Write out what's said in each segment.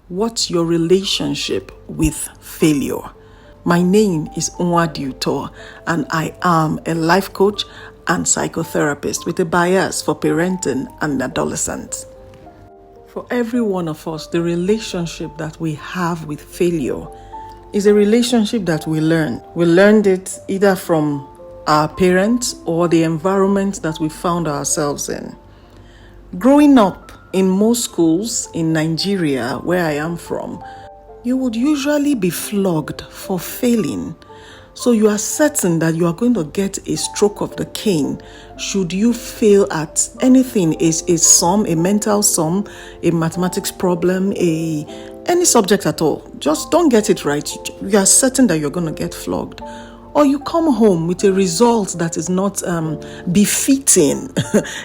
What's your relationship with failure? My name is Nwadiuto, and I am a life coach and psychotherapist with a bias for parenting and adolescents. For every one of us, the relationship that we have with failure is a relationship that we learn. We learned it either from our parents or the environment that we found ourselves in. Growing up in most schools in Nigeria, where I am from, you would usually be flogged for failing. So you are certain that you are going to get a stroke of the cane should you fail at anything, a sum, a mental sum, a mathematics problem, any subject at all. Just don't get it right. You are certain that you're going to get flogged. Or you come home with a result that is not befitting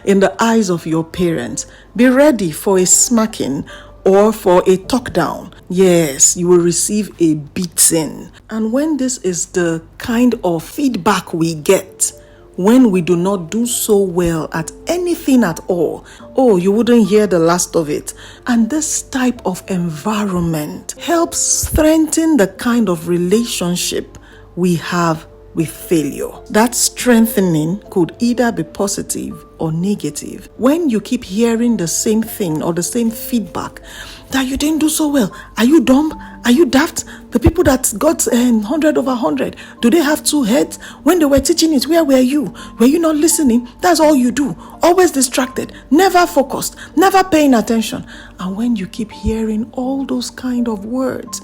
in the eyes of your parents. Be ready for a smacking or for a talk down. Yes, you will receive a beating. And when this is the kind of feedback we get when we do not do so well at anything at all, you wouldn't hear the last of it. And this type of environment helps strengthen the kind of relationship we have with failure. That strengthening could either be positive or negative. When you keep hearing the same thing or the same feedback that you didn't do so well, are you dumb? Are you daft? The people that got 100 over 100, do they have two heads? When they were teaching it, where were you? Were you not listening? That's all you do. Always distracted, never focused, never paying attention. And when you keep hearing all those kind of words,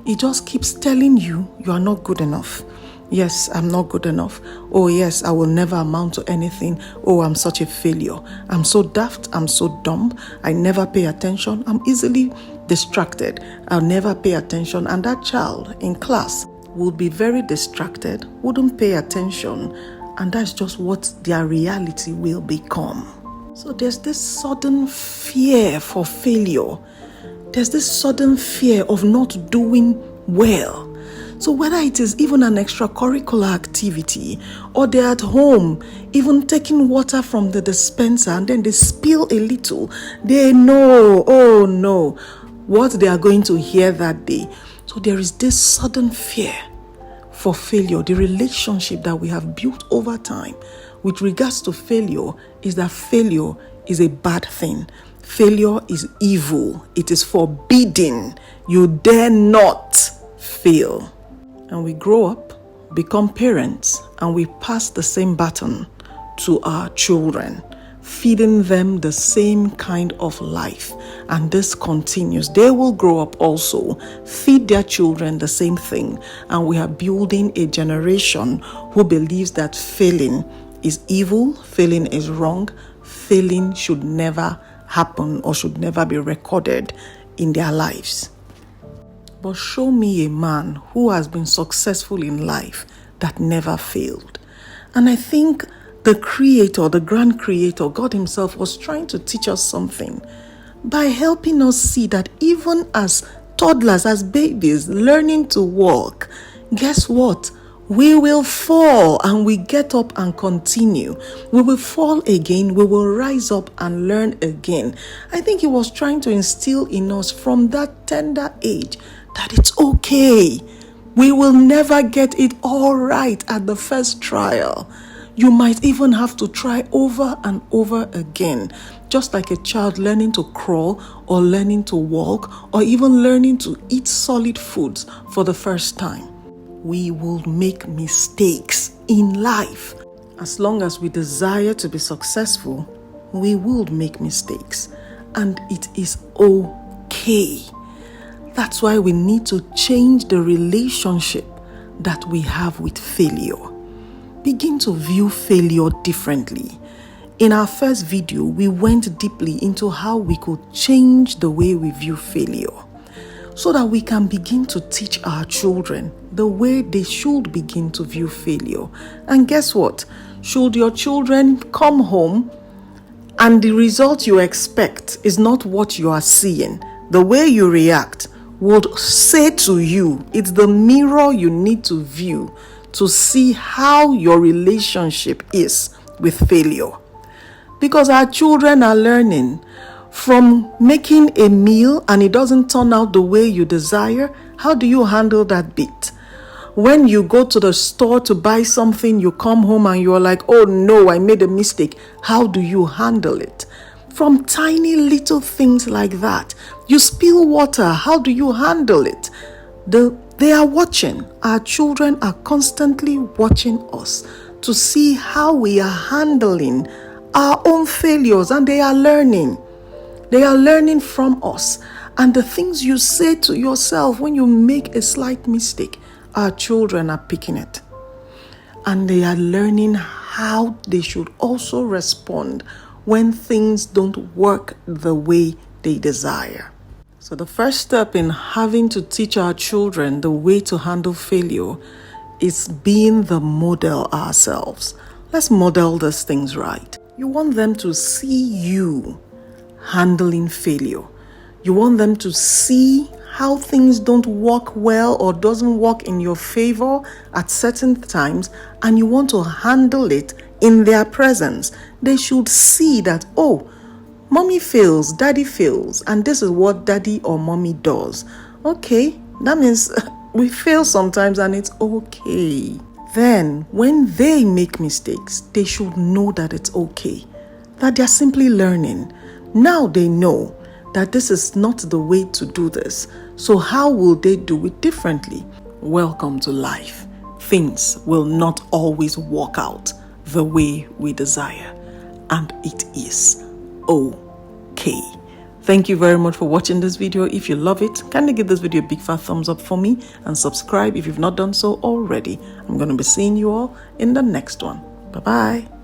it just keeps telling you are not good enough. Yes, I'm not good enough. Oh yes, I will never amount to anything. Oh, I'm such a failure. I'm so daft. I'm so dumb. I never pay attention. I'm easily distracted. I'll never pay attention. And that child in class would be very distracted, wouldn't pay attention. And that's just what their reality will become. So there's this sudden fear for failure. There's this sudden fear of not doing well. So whether it is even an extracurricular activity or they're at home, even taking water from the dispenser and then they spill a little, they know, what they are going to hear that day. So there is this sudden fear for failure. The relationship that we have built over time with regards to failure is that failure is a bad thing. Failure is evil. It is forbidden. You dare not fail. And we grow up, become parents, and we pass the same baton to our children, feeding them the same kind of life. And this continues. They will grow up also, feed their children the same thing. And we are building a generation who believes that failing is evil, failing is wrong, failing should never happen or should never be recorded in their lives. But show me a man who has been successful in life that never failed. And I think the creator, the grand creator, God himself was trying to teach us something by helping us see that even as toddlers, as babies, learning to walk, guess what? We will fall and we get up and continue. We will fall again. We will rise up and learn again. I think he was trying to instill in us from that tender age that it's okay. We will never get it all right at the first trial. You might even have to try over and over again. Just like a child learning to crawl or learning to walk or even learning to eat solid foods for the first time. We will make mistakes in life. As long as we desire to be successful, we will make mistakes. And it is okay. That's why we need to change the relationship that we have with failure. Begin to view failure differently. In our first video, we went deeply into how we could change the way we view failure so that we can begin to teach our children the way they should begin to view failure. And guess what? Should your children come home and the result you expect is not what you are seeing, the way you react would say to you, it's the mirror you need to view to see how your relationship is with failure. Because our children are learning From making a meal and it doesn't turn out the way you desire, how do you handle that bit? When you go to the store to buy something, you come home and you're like, oh no, I made a mistake. How do you handle it? From tiny little things like that. You spill water, how do you handle it? They are watching. Our children are constantly watching us to see how we are handling our own failures, and they are learning. They are learning from us. And the things you say to yourself when you make a slight mistake, our children are picking it. And they are learning how they should also respond when things don't work the way they desire. So the first step in having to teach our children the way to handle failure is being the model ourselves. Let's model these things right. You want them to see you handling failure. You want them to see how things don't work well or doesn't work in your favor at certain times, and you want to handle it in their presence. They should see that, oh, mommy fails, daddy fails, and this is what daddy or mommy does. Okay, that means we fail sometimes and it's okay. Then, when they make mistakes, they should know that it's okay, that they're simply learning. Now they know that this is not the way to do this. So how will they do it differently? Welcome to life. Things will not always work out the way we desire, and it is okay. Thank you very much for watching this video. If you love it, kindly give this video a big fat thumbs up for me and subscribe if you've not done so already. I'm going to be seeing you all in the next one. Bye-bye.